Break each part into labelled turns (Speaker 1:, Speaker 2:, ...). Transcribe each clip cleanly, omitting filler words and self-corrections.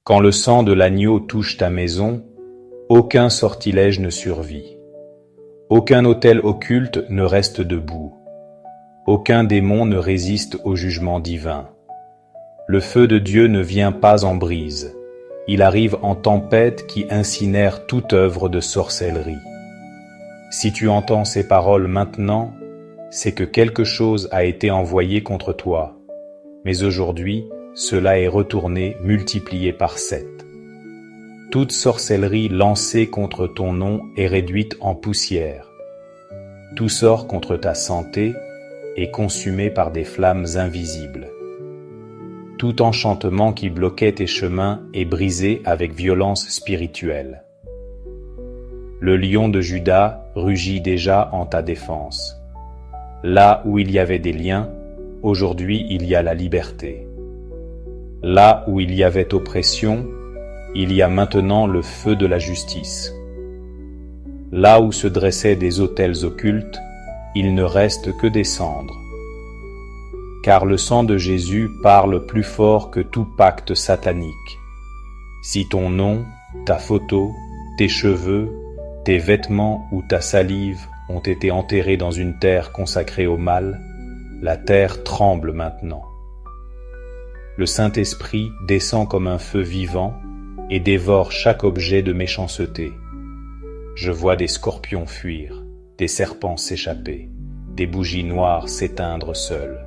Speaker 1: Quand le sang de l'agneau touche ta maison, aucun sortilège ne survit. Aucun autel occulte ne reste debout. Aucun démon ne résiste au jugement divin. Le feu de Dieu ne vient pas en brise. Il arrive en tempête qui incinère toute œuvre de sorcellerie. Si tu entends ces paroles maintenant, c'est que quelque chose a été envoyé contre toi. Mais aujourd'hui, cela est retourné multiplié par 7. Toute sorcellerie lancée contre ton nom est réduite en poussière. Tout sort contre ta santé est consumé par des flammes invisibles. Tout enchantement qui bloquait tes chemins est brisé avec violence spirituelle. Le lion de Juda rugit déjà en ta défense. Là où il y avait des liens, aujourd'hui il y a la liberté. Là où il y avait oppression, il y a maintenant le feu de la justice. Là où se dressaient des autels occultes, il ne reste que des cendres. Car le sang de Jésus parle plus fort que tout pacte satanique. Si ton nom, ta photo, tes cheveux, tes vêtements ou ta salive ont été enterrés dans une terre consacrée au mal, la terre tremble maintenant. Le Saint-Esprit descend comme un feu vivant et dévore chaque objet de méchanceté. Je vois des scorpions fuir, des serpents s'échapper, des bougies noires s'éteindre seules.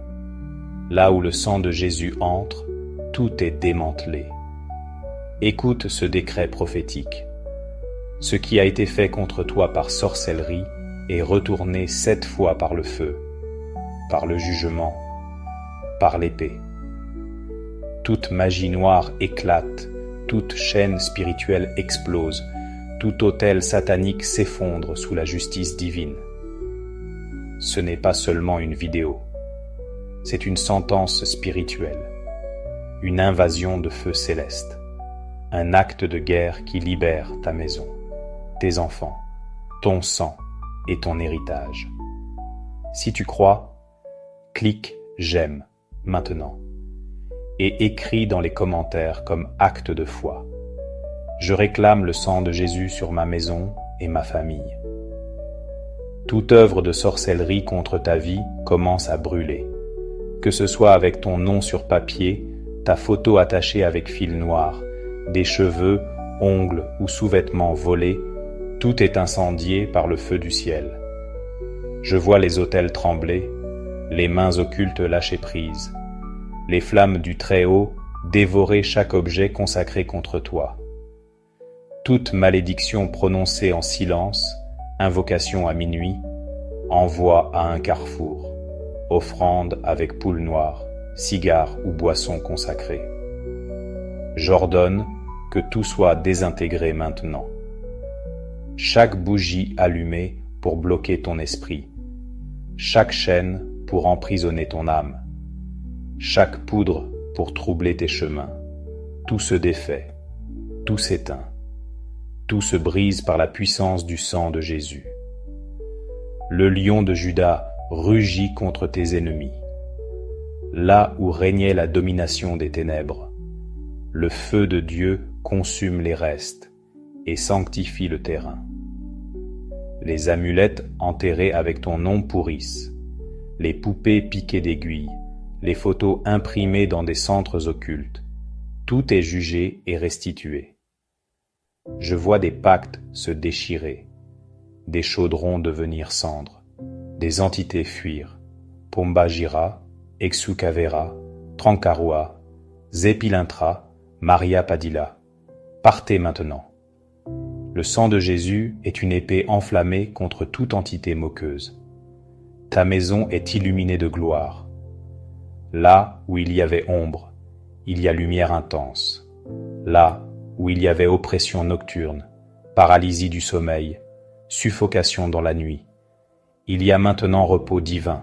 Speaker 1: Là où le sang de Jésus entre, tout est démantelé. Écoute ce décret prophétique. Ce qui a été fait contre toi par sorcellerie est retourné 7 fois par le feu, par le jugement, par l'épée. Toute magie noire éclate, toute chaîne spirituelle explose, tout autel satanique s'effondre sous la justice divine. Ce n'est pas seulement une vidéo, c'est une sentence spirituelle, une invasion de feu céleste, un acte de guerre qui libère ta maison, tes enfants, ton sang et ton héritage. Si tu crois, clique « J'aime » maintenant et écris dans les commentaires comme acte de foi. Je réclame le sang de Jésus sur ma maison et ma famille. Toute œuvre de sorcellerie contre ta vie commence à brûler. Que ce soit avec ton nom sur papier, ta photo attachée avec fil noir, des cheveux, ongles ou sous-vêtements volés, tout est incendié par le feu du ciel. Je vois les autels trembler, les mains occultes lâcher prise, les flammes du Très-Haut dévorer chaque objet consacré contre toi. Toute malédiction prononcée en silence, invocation à minuit, envoi à un carrefour, offrande avec poule noire, cigare ou boisson consacrée. J'ordonne que tout soit désintégré maintenant. Chaque bougie allumée pour bloquer ton esprit, chaque chaîne pour emprisonner ton âme, chaque poudre pour troubler tes chemins, tout se défait, tout s'éteint, tout se brise par la puissance du sang de Jésus. Le lion de Juda rugit contre tes ennemis. Là où régnait la domination des ténèbres, le feu de Dieu consume les restes et sanctifie le terrain. Les amulettes enterrées avec ton nom pourrissent, les poupées piquées d'aiguilles, les photos imprimées dans des centres occultes, tout est jugé et restitué. Je vois des pactes se déchirer, des chaudrons devenir cendres, des entités fuir, Pombajira, Exukavera, Trankarua, Zepilintra, Maria Padilla. Partez maintenant. Le sang de Jésus est une épée enflammée contre toute entité moqueuse. Ta maison est illuminée de gloire. Là où il y avait ombre, il y a lumière intense. Là où il y avait oppression nocturne, paralysie du sommeil, suffocation dans la nuit, il y a maintenant repos divin,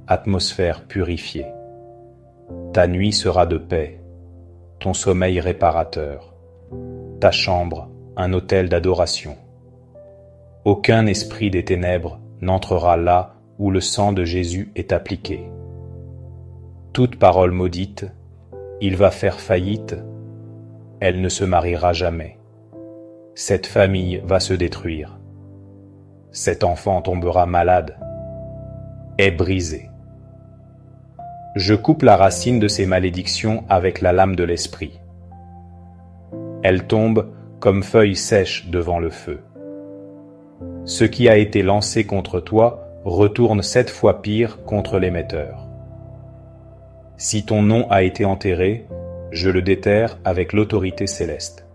Speaker 1: atmosphère purifiée. Ta nuit sera de paix, ton sommeil réparateur, ta chambre un autel d'adoration. Aucun esprit des ténèbres n'entrera là où le sang de Jésus est appliqué. Toute parole maudite, il va faire faillite, Elle ne se mariera jamais. Cette famille va se détruire. Cet enfant tombera malade. Est brisé. Je coupe la racine de ces malédictions avec la lame de l'esprit. Elles tombent comme feuilles sèches devant le feu. Ce qui a été lancé contre toi retourne 7 fois pire contre l'émetteur. Si ton nom a été enterré, je le déterre avec l'autorité céleste.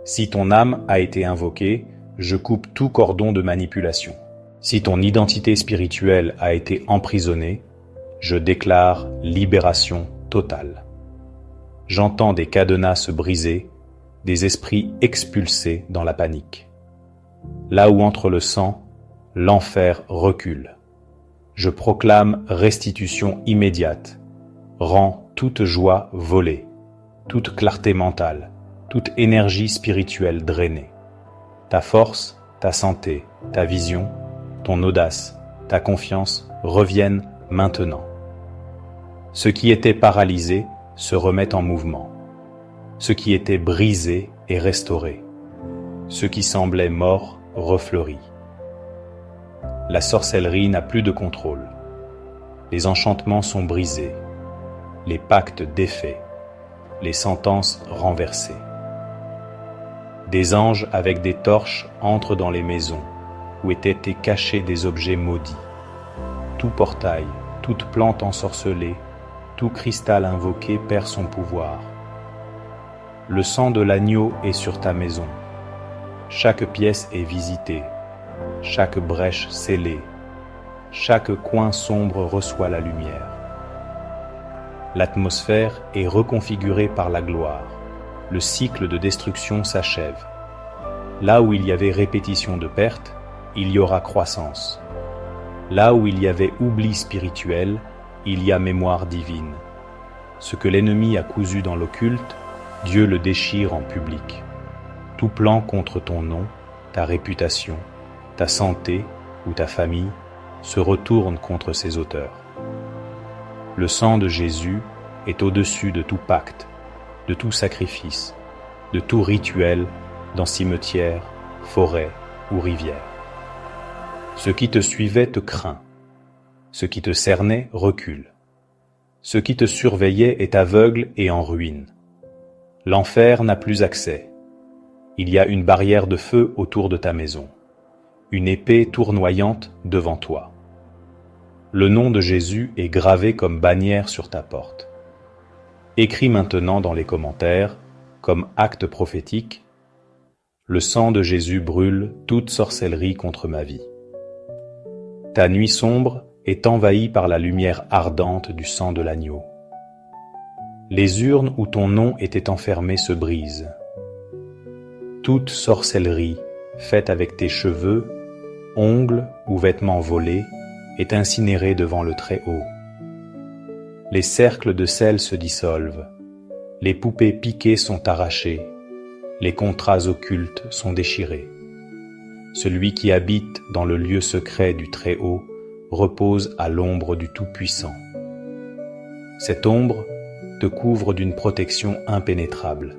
Speaker 1: Si ton âme a été invoquée, je coupe tout cordon de manipulation. Si ton identité spirituelle a été emprisonnée, je déclare libération totale. J'entends des cadenas se briser, des esprits expulsés dans la panique. Là où entre le sang, l'enfer recule. Je proclame restitution immédiate, rends toute joie volée, toute clarté mentale, toute énergie spirituelle drainée. Ta force, ta santé, ta vision, ton audace, ta confiance reviennent maintenant. Ce qui était paralysé se remet en mouvement. Ce qui était brisé est restauré. Ce qui semblait mort refleurit. La sorcellerie n'a plus de contrôle. Les enchantements sont brisés, les pactes défaits, les sentences renversées. Des anges avec des torches entrent dans les maisons où étaient cachés des objets maudits. Tout portail, toute plante ensorcelée, tout cristal invoqué perd son pouvoir. Le sang de l'agneau est sur ta maison. Chaque pièce est visitée, chaque brèche scellée, chaque coin sombre reçoit la lumière. L'atmosphère est reconfigurée par la gloire. Le cycle de destruction s'achève. Là où il y avait répétition de pertes, il y aura croissance. Là où il y avait oubli spirituel, il y a mémoire divine. Ce que l'ennemi a cousu dans l'occulte, Dieu le déchire en public. Tout plan contre ton nom, ta réputation, ta santé ou ta famille se retourne contre ses auteurs. Le sang de Jésus est au-dessus de tout pacte, de tout sacrifice, de tout rituel dans cimetière, forêt ou rivière. Ce qui te suivait te craint, ce qui te cernait recule, ce qui te surveillait est aveugle et en ruine. L'enfer n'a plus accès. Il y a une barrière de feu autour de ta maison, une épée tournoyante devant toi. Le nom de Jésus est gravé comme bannière sur ta porte. Écris maintenant dans les commentaires, comme acte prophétique, « Le sang de Jésus brûle toute sorcellerie contre ma vie. » Ta nuit sombre est envahie par la lumière ardente du sang de l'agneau. Les urnes où ton nom était enfermé se brisent. Toute sorcellerie, faite avec tes cheveux, ongles ou vêtements volés, est incinérée devant le Très-Haut. Les cercles de sel se dissolvent, les poupées piquées sont arrachées, les contrats occultes sont déchirés. Celui qui habite dans le lieu secret du Très-Haut repose à l'ombre du Tout-Puissant. Cette ombre te couvre d'une protection impénétrable.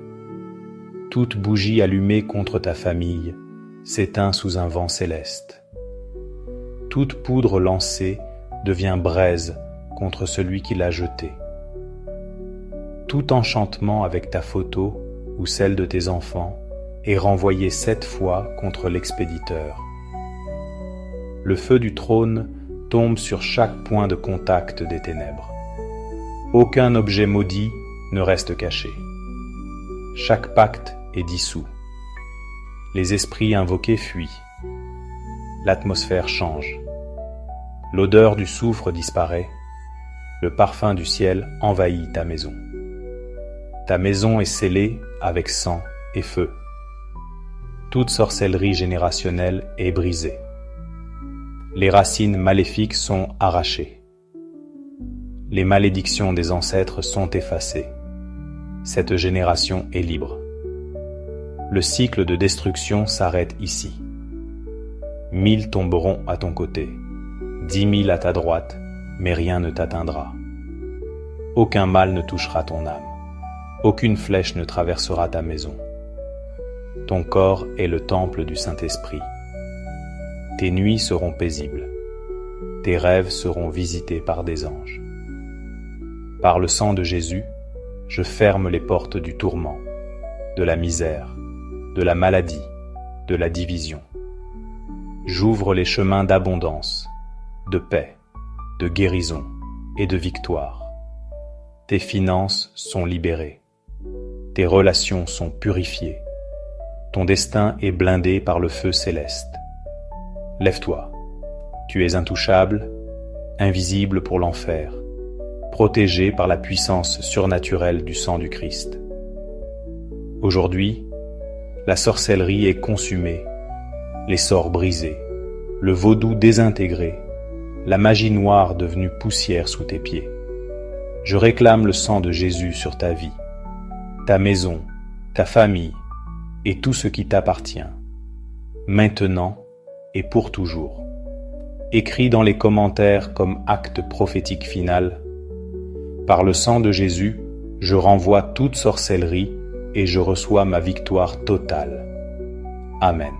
Speaker 1: Toute bougie allumée contre ta famille s'éteint sous un vent céleste. Toute poudre lancée devient braise contre celui qui l'a jetée. Tout enchantement avec ta photo ou celle de tes enfants est renvoyé 7 fois contre l'expéditeur. Le feu du trône tombe sur chaque point de contact des ténèbres. Aucun objet maudit ne reste caché. Chaque pacte est dissous. Les esprits invoqués fuient. L'atmosphère change. L'odeur du soufre disparaît. Le parfum du ciel envahit ta maison. Ta maison est scellée avec sang et feu. Toute sorcellerie générationnelle est brisée. Les racines maléfiques sont arrachées. Les malédictions des ancêtres sont effacées. Cette génération est libre. Le cycle de destruction s'arrête ici. 1000 tomberont à ton côté, 10 000 à ta droite, mais rien ne t'atteindra. Aucun mal ne touchera ton âme. Aucune flèche ne traversera ta maison. Ton corps est le temple du Saint-Esprit. Tes nuits seront paisibles. Tes rêves seront visités par des anges. Par le sang de Jésus, je ferme les portes du tourment, de la misère, de la maladie, de la division. J'ouvre les chemins d'abondance, de paix, de guérison et de victoire. Tes finances sont libérées. Tes relations sont purifiées. Ton destin est blindé par le feu céleste. Lève-toi. Tu es intouchable, invisible pour l'enfer, protégé par la puissance surnaturelle du sang du Christ. Aujourd'hui, la sorcellerie est consumée, les sorts brisés, le vaudou désintégré, la magie noire devenue poussière sous tes pieds. Je réclame le sang de Jésus sur ta vie, ta maison, ta famille et tout ce qui t'appartient, maintenant et pour toujours. Écris dans les commentaires comme acte prophétique final: par le sang de Jésus, je renvoie toute sorcellerie et je reçois ma victoire totale. Amen.